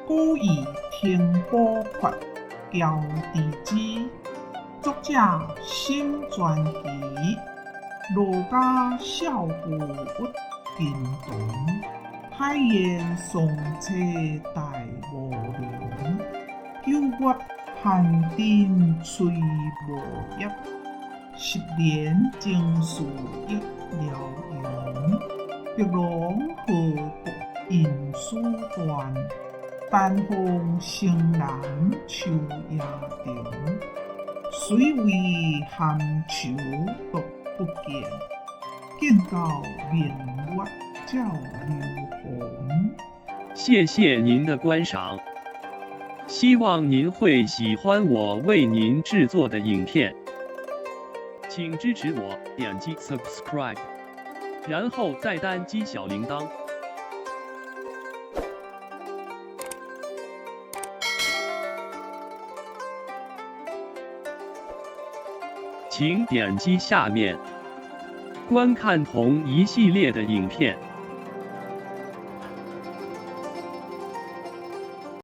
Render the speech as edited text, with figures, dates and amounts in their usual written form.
古语听波阔，交地支。作者沈传奇，儒家少妇郁金童。海燕双车大无量，九月寒丁吹无叶。10年经树一辽阳，玉龙河谷印书断。丹凤生南秋野中，水为寒秋独不见。见到明月照流红。谢谢您的观赏，希望您会喜欢我为您制作的影片，请支持我，点击 subscribe， 然后再单击小铃铛。请点击下面观看同一系列的影片。